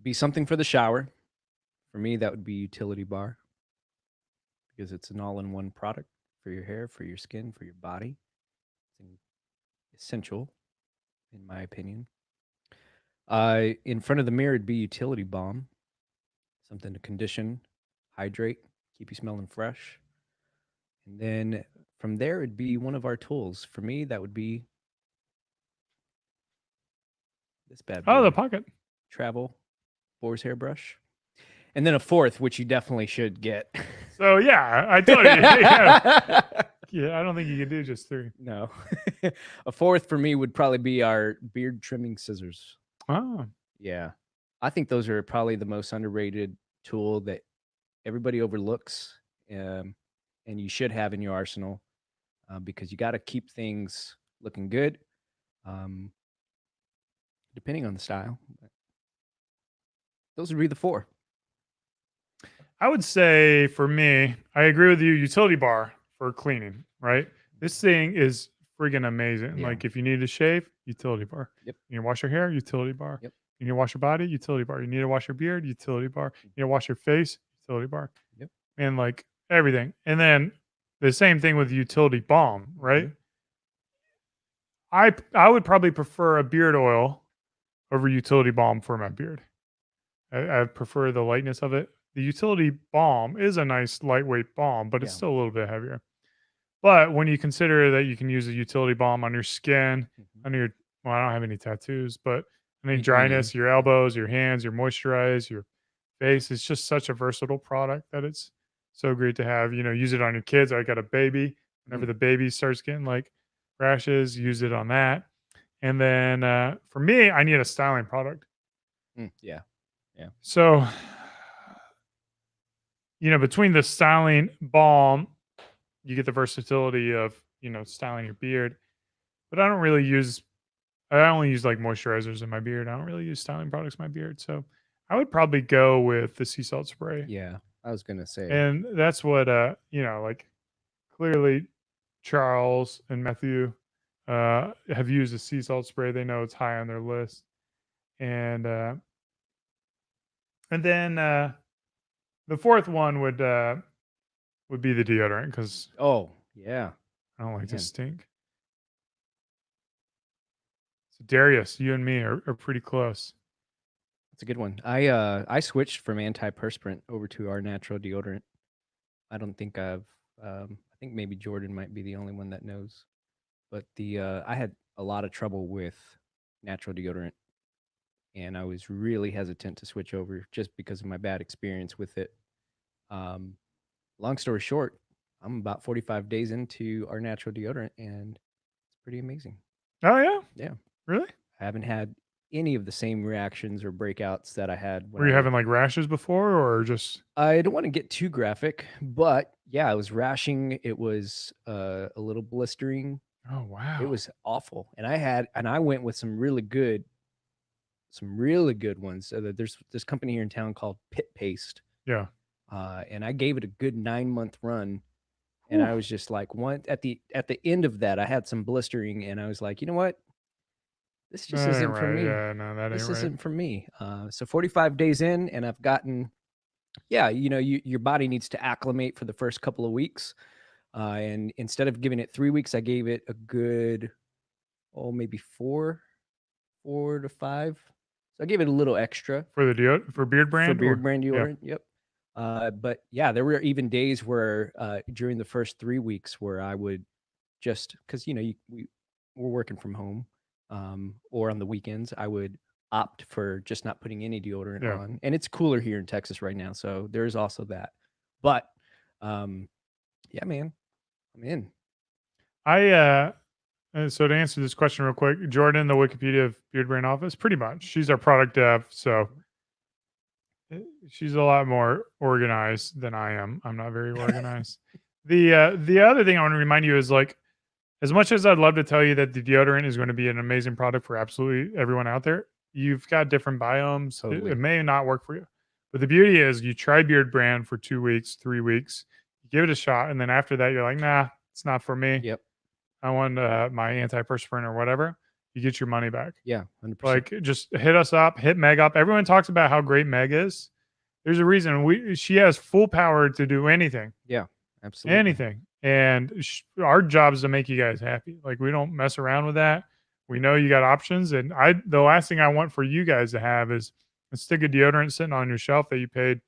Be something for the shower. For me, that would be Utility Bar because it's an all-in-one product for your hair, for your skin, for your body. It's essential, in my opinion. In front of the mirror, it'd be Utility Balm, something to condition, hydrate, keep you smelling fresh. And then from there, it'd be one of our tools. For me, that would be this bad boy. Oh, the pocket. Travel boar's hairbrush. And then a 4th, which you definitely should get. So yeah, I told you. Yeah. Yeah, I don't think you could do just 3. No. A 4th for me would probably be our beard trimming scissors. Oh, Yeah. I think those are probably the most underrated tool that everybody overlooks. And you should have in your arsenal because you got to keep things looking good, depending on the style. Those would be the 4. I would say for me, I agree with you. Utility bar for cleaning, right? This thing is friggin' amazing. Yeah. Like if you need to shave, utility bar. Yep. You need to wash your hair, utility bar. Yep. You need to wash your body, utility bar. You need to wash your beard, utility bar. You need to wash your face, utility bar. Yep. And like everything. And then the same thing with utility balm, right? I would probably prefer a beard oil over utility balm for my beard. I prefer the lightness of it. The utility balm is a nice lightweight balm, but it's Yeah. still a little bit heavier. But when you consider that you can use a utility balm on your skin, on your well, I don't have any tattoos, but any Me dryness, your elbows, your hands, your moisturize, your face, it's just such a versatile product that it's so great to have. You know, use it on your kids. I got a baby. Whenever the baby starts getting like rashes, use it on that. And then for me, I need a styling product. Yeah. So, you know, between the styling balm, you get the versatility of, you know, styling your beard. But I only use like moisturizers in my beard. I don't really use styling products in my beard. So I would probably go with the sea salt spray. Yeah. I was gonna say. And that's what you know, like clearly Charles and Matthew have used the sea salt spray. They know it's high on their list. And then the fourth one would be the deodorant because Oh yeah. I don't like to Man. stink. So Darius, you and me are pretty close. That's a good one. I switched from antiperspirant over to our natural deodorant. I don't think I think maybe Jordan might be the only one that knows. But I had a lot of trouble with natural deodorant, and I was really hesitant to switch over just because of my bad experience with it. Long story short, I'm about 45 days into our natural deodorant, and it's pretty amazing. Oh yeah, Yeah. really? I haven't had any of the same reactions or breakouts that I had when Were you I having like rashes before, or just? I don't want to get too graphic, but yeah, it was rashing. It was a little blistering. Oh wow! It was awful. And I went with some really good ones. There's this company here in town called Pit Paste. Yeah. And I gave it a good 9-month run. And I was just like, at the end of that, I had some blistering, and I was like, you know what? This just That ain't isn't for right. me. Yeah, no, that This ain't right. isn't for me. So 45 days in, and I've gotten, yeah, you know, your body needs to acclimate for the first couple of weeks. And instead of giving it 3 weeks, I gave it a good, maybe 4 to 5. So I gave it a little extra For the for beard brand. for beard or- brand yeah. deodorant. Yep. But yeah, there were even days where during the first 3 weeks where I would just, because you know we're working from home, or on the weekends, I would opt for just not putting any deodorant Yeah. on. And it's cooler here in Texas right now, so there is also that. But yeah, man, I'm in. So to answer this question real quick, Jordan, the Wikipedia of Beard Brand Office, pretty much. She's our product dev, so she's a lot more organized than I am. I'm not very organized. The other thing I want to remind you is like, as much as I'd love to tell you that the deodorant is going to be an amazing product for absolutely everyone out there, you've got different biomes. Totally. It may not work for you. But the beauty is you try Beard Brand for 2 weeks, 3 weeks, you give it a shot, and then after that, you're like, nah, it's not for me. Yep. I want my antiperspirant or whatever. You get your money back. Yeah, 100%. Like, just hit us up, hit Meg up. Everyone talks about how great Meg is. There's a reason she has full power to do anything. Yeah, absolutely. Anything. And our job is to make you guys happy. Like, we don't mess around with that. We know you got options. And the last thing I want for you guys to have is a stick of deodorant sitting on your shelf that you paid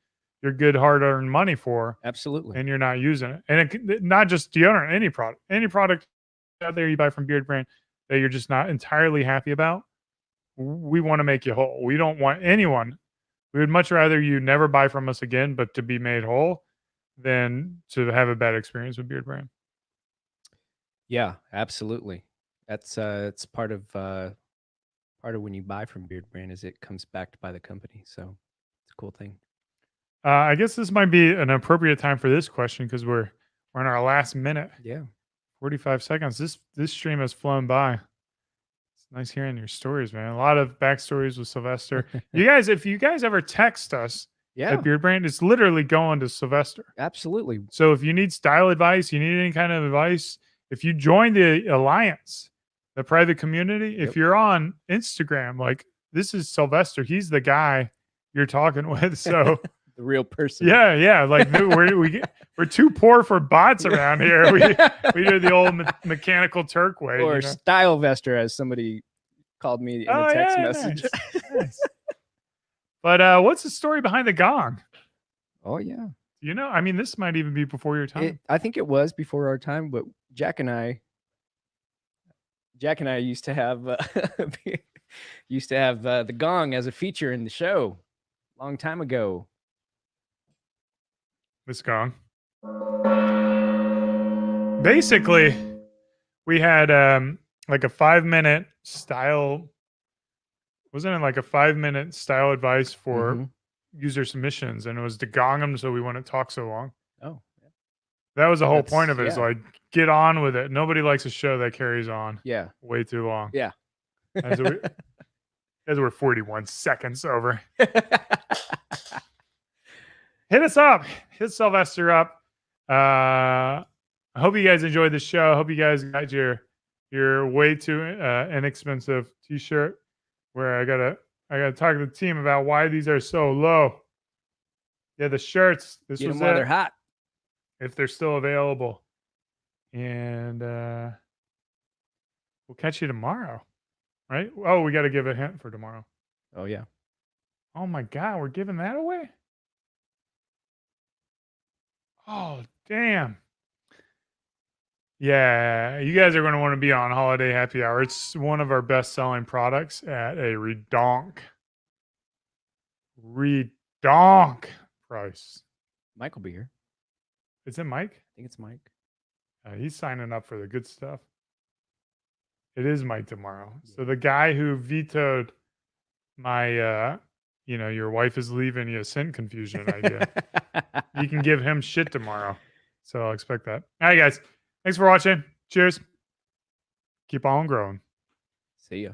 your good hard-earned money for, Absolutely. and you're not using it. And not just deodorant, any product out there you buy from Beard Brand that you're just not entirely happy about, we want to make you whole. We don't want anyone. We would much rather you never buy from us again, but to be made whole, than to have a bad experience with Beard Brand. Yeah, absolutely. That's it's part of when you buy from Beard Brand is it comes backed by the company. So it's a cool thing. I guess this might be an appropriate time for this question because we're in our last minute. Yeah. 45 seconds. This stream has flown by. It's nice hearing your stories, man. A lot of backstories with Sylvester. You guys, if you guys ever text us Yeah, That beard brand is literally going to Sylvester. absolutely. So if you need style advice, you need any kind of advice, if you join the alliance, the private community, Yep. if you're on Instagram, like this is Sylvester, he's the guy you're talking with. So The real person. yeah, like we're too poor for bots around here. We do the old mechanical Turk way, Or you know? Style Vester, as somebody called me in a text message. Nice. But what's the story behind the gong? Oh yeah. You know, I mean, this might even be before your time. I think it was before our time, but Jack and I used to have the gong as a feature in the show long time ago. This gong. Basically, we had like a 5-minute style. Wasn't it like a 5-minute style advice for Mhm. user submissions? And it was to gong them so we wouldn't talk so long. Oh, That was the whole That's- point of it. Is yeah. like get on with it. Nobody likes a show that carries on yeah. way too long. Yeah. As we're 41 seconds over. Hit us up. Hit Sylvester up. I hope you guys enjoyed the show. I hope you guys got your way too inexpensive t-shirt. Where I gotta talk to the team about why these are so low. Yeah, the shirts. This Get was them while they're it. hot. If they're still available. And we'll catch you tomorrow. Right? Oh, we got to give a hint for tomorrow. Oh yeah. Oh my God, we're giving that away? Oh, damn. Yeah, you guys are going to want to be on Holiday Happy Hour. It's one of our best selling products at a redonk price. Mike will be here. Is it Mike? I think it's Mike. He's signing up for the good stuff. It is Mike tomorrow. So the guy who vetoed my, your wife is leaving you scent confusion idea. You can give him shit tomorrow. So I'll expect that. All right, guys. Thanks for watching. Cheers. Keep on growing. See ya.